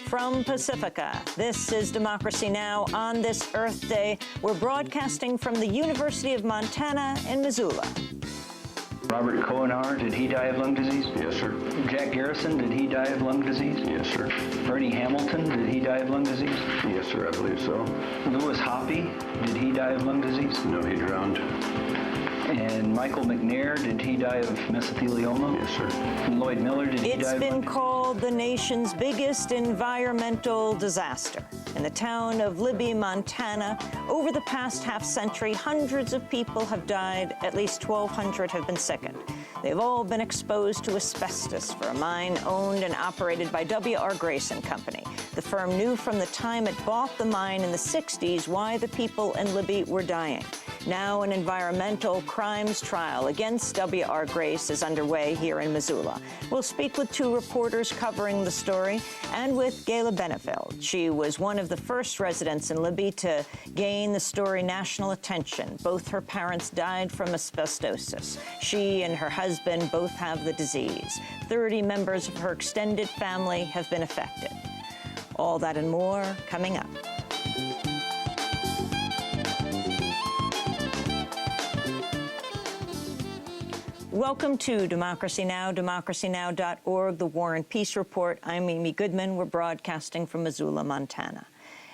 from Pacifica. This is Democracy Now! On this Earth Day. We're broadcasting from the University of Montana in Missoula. Robert Koenar, did he die of lung disease? Yes, sir. Jack Garrison, did he die of lung disease? Yes, sir. Bernie Hamilton, did he die of lung disease? Yes, sir, I believe so. Lewis Hoppe, did he die of lung disease? No, he drowned. And Michael McNair, did he die of mesothelioma? Yes, sir. And Lloyd Miller, did he die of It's lung been disease? called the nation's biggest environmental disaster. In the town of Libby, Montana, over the past half-century, hundreds of people have died, at least 1,200 have been sickened. They've all been exposed to asbestos for a mine owned and operated by W.R. Grace & Company. The firm knew from the time it bought the mine in the 60s why the people in Libby were dying. Now an environmental crimes trial against W.R. Grace is underway here in Missoula. We'll speak with two reporters covering the story and with Gayla Benefeld. She was one of the first residents in Libby to gain the story national attention. Both her parents died from asbestosis. She and her husband both have the disease. 30 members of her extended family have been affected. All that and more coming up. Welcome to Democracy Now!, democracynow.org, the War and Peace Report. I'm Amy Goodman. We're broadcasting from Missoula, Montana.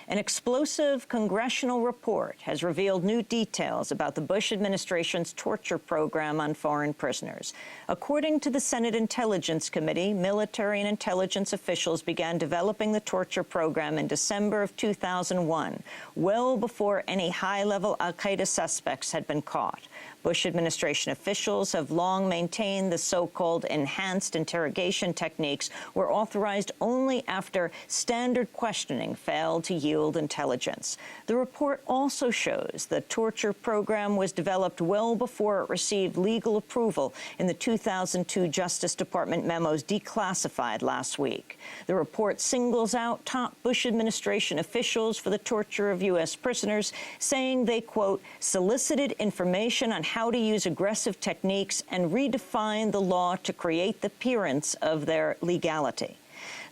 An explosive congressional report has revealed new details about the Bush administration's torture program on foreign prisoners. According to the Senate Intelligence Committee, military and intelligence officials began developing the torture program in December of 2001, well before any high-level al-Qaeda suspects had been caught. Bush administration officials have long maintained the so-called enhanced interrogation techniques were authorized only after standard questioning failed to yield intelligence. The report also shows the torture program was developed well before it received legal approval in the 2002 Justice Department memos declassified last week. The report singles out top Bush administration officials for the torture of U.S. prisoners, saying they, quote, solicited information on how to use aggressive techniques and redefine the law to create the appearance of their legality.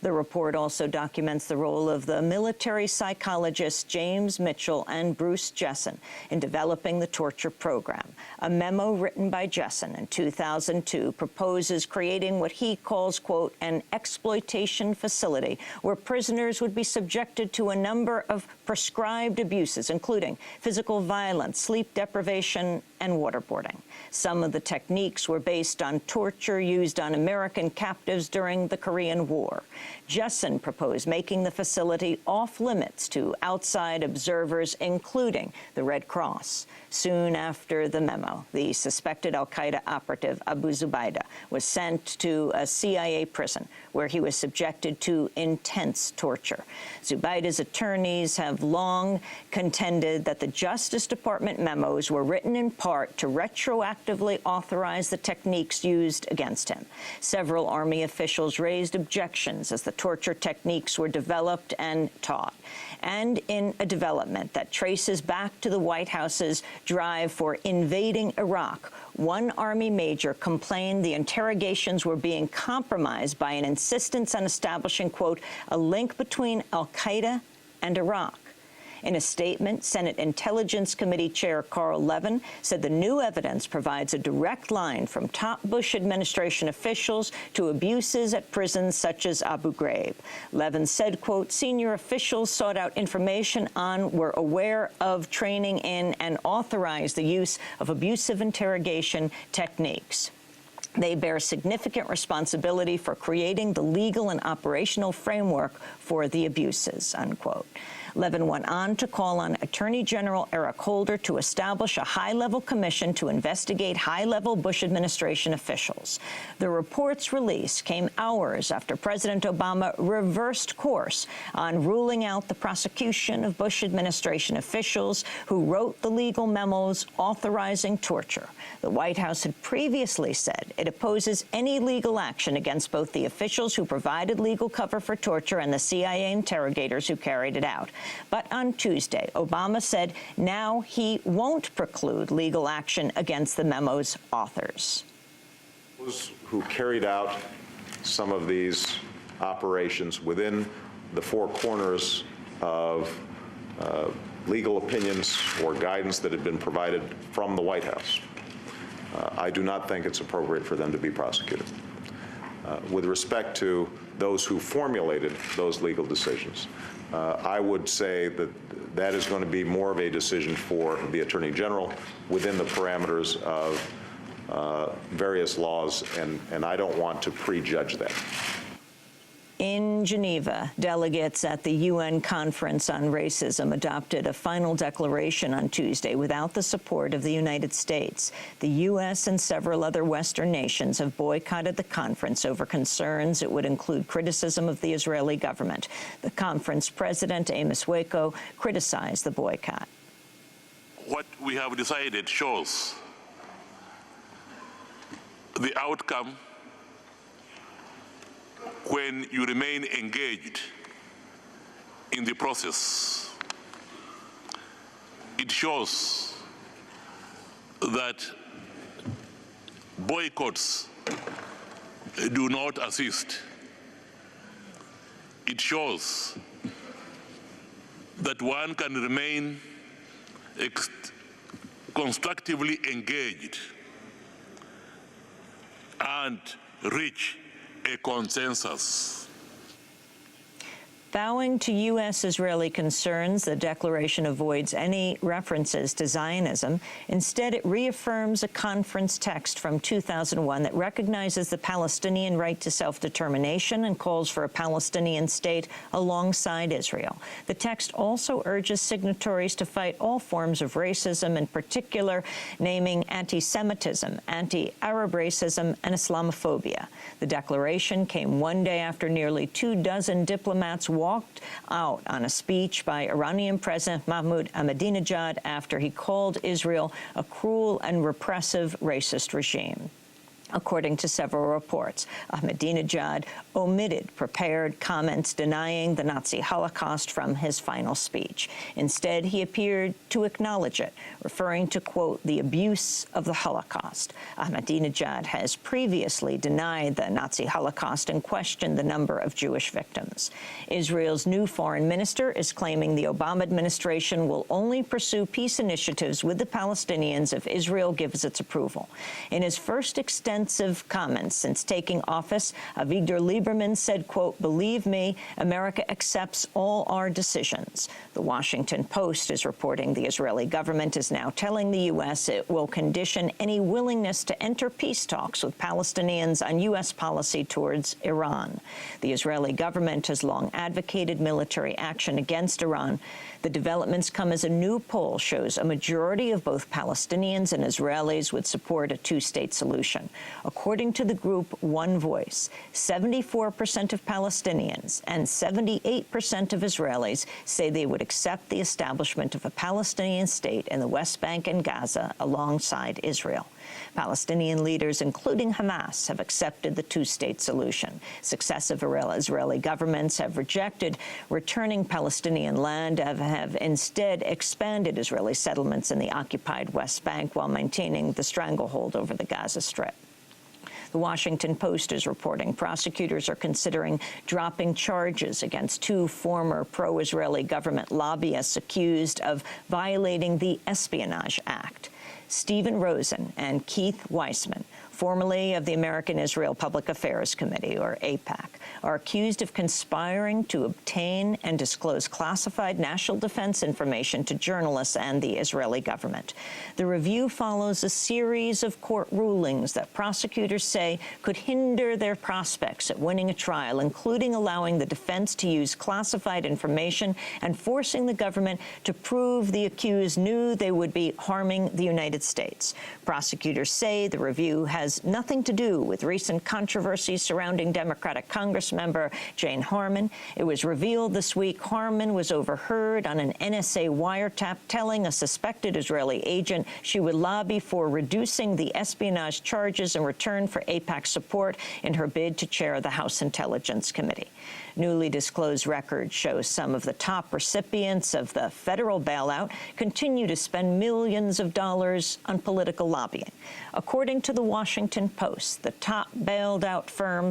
The report also documents the role of the military psychologists James Mitchell and Bruce Jessen in developing the torture program. A memo written by Jessen in 2002 proposes creating what he calls, quote, an exploitation facility where prisoners would be subjected to a number of prescribed abuses, including physical violence, sleep deprivation, and waterboarding. Some of the techniques were based on torture used on American captives during the Korean War. Jessen proposed making the facility off-limits to outside observers, including the Red Cross. Soon after the memo, the suspected al-Qaeda operative Abu Zubaydah was sent to a CIA prison where he was subjected to intense torture. Zubaydah's attorneys have long contended that the Justice Department memos were written in part to retroactively authorize the techniques used against him. Several Army officials raised objections as the torture techniques were developed and taught. And in a development that traces back to the White House's drive for invading Iraq, one Army major complained the interrogations were being compromised by an insistence on establishing, quote, a link between al-Qaeda and Iraq. In a statement, Senate Intelligence Committee Chair Carl Levin said the new evidence provides a direct line from top Bush administration officials to abuses at prisons such as Abu Ghraib. Levin said, quote, senior officials sought out information on, were aware of, training in, and authorized the use of abusive interrogation techniques. They bear significant responsibility for creating the legal and operational framework for the abuses, unquote. Levin went on to call on Attorney General Eric Holder to establish a high-level commission to investigate high-level Bush administration officials. The report's release came hours after President Obama reversed course on ruling out the prosecution of Bush administration officials who wrote the legal memos authorizing torture. The White House had previously said it opposes any legal action against both the officials who provided legal cover for torture and the CIA interrogators who carried it out. But on Tuesday, Obama said now he won't preclude legal action against the memo's authors. Those who carried out some of these operations within the four corners of legal opinions or guidance that had been provided from the White House. I do not think it's appropriate for them to be prosecuted. With respect to those who formulated those legal decisions, I would say that that is going to be more of a decision for the Attorney General within the parameters of various laws, and I don't want to prejudge that. In Geneva, delegates at the UN Conference on Racism adopted a final declaration on Tuesday without the support of the United States. The U.S. and several other Western nations have boycotted the conference over concerns it would include criticism of the Israeli government. The conference president, Amos Waco, criticized the boycott. What we have decided shows the outcome when you remain engaged in the process. It shows that boycotts do not assist. It shows that one can remain constructively engaged and reach a consensus. Bowing to U.S.-Israeli concerns, the declaration avoids any references to Zionism. Instead, it reaffirms a conference text from 2001 that recognizes the Palestinian right to self-determination and calls for a Palestinian state alongside Israel. The text also urges signatories to fight all forms of racism, in particular naming anti-Semitism, anti-Arab racism, and Islamophobia. The declaration came one day after nearly 24 diplomats walked out on a speech by Iranian President Mahmoud Ahmadinejad after he called Israel a cruel and repressive racist regime. According to several reports, Ahmadinejad omitted prepared comments denying the Nazi Holocaust from his final speech. Instead, he appeared to acknowledge it, referring to, quote, the abuse of the Holocaust. Ahmadinejad has previously denied the Nazi Holocaust and questioned the number of Jewish victims. Israel's new foreign minister is claiming the Obama administration will only pursue peace initiatives with the Palestinians if Israel gives its approval. In his first extensive comments since taking office, Avigdor Lieberman said, quote, believe me, America accepts all our decisions. The Washington Post is reporting the Israeli government is now telling the U.S. it will condition any willingness to enter peace talks with Palestinians on U.S. policy towards Iran. The Israeli government has long advocated military action against Iran. The developments come as a new poll shows a majority of both Palestinians and Israelis would support a two-state solution. According to the group One Voice, 74% of Palestinians and 78% of Israelis say they would accept the establishment of a Palestinian state in the West Bank and Gaza alongside Israel. Palestinian leaders, including Hamas, have accepted the two-state solution. Successive Israeli governments have rejected returning Palestinian land and have instead expanded Israeli settlements in the occupied West Bank while maintaining the stranglehold over the Gaza Strip. The Washington Post is reporting prosecutors are considering dropping charges against two former pro-Israeli government lobbyists accused of violating the Espionage Act. Stephen Rosen and Keith Weissman, formerly of the American-Israel Public Affairs Committee, or AIPAC, are accused of conspiring to obtain and disclose classified national defense information to journalists and the Israeli government. The review follows a series of court rulings that prosecutors say could hinder their prospects at winning a trial, including allowing the defense to use classified information and forcing the government to prove the accused knew they would be harming the United States. Prosecutors say the review has nothing to do with recent controversies surrounding Democratic Congressmember Jane Harman. It was revealed this week Harman was overheard on an NSA wiretap telling a suspected Israeli agent she would lobby for reducing the espionage charges in return for AIPAC support in her bid to chair the House Intelligence Committee. Newly disclosed records show some of the top recipients of the federal bailout continue to spend millions of dollars on political lobbying. According to the Washington Post, the top bailed out firms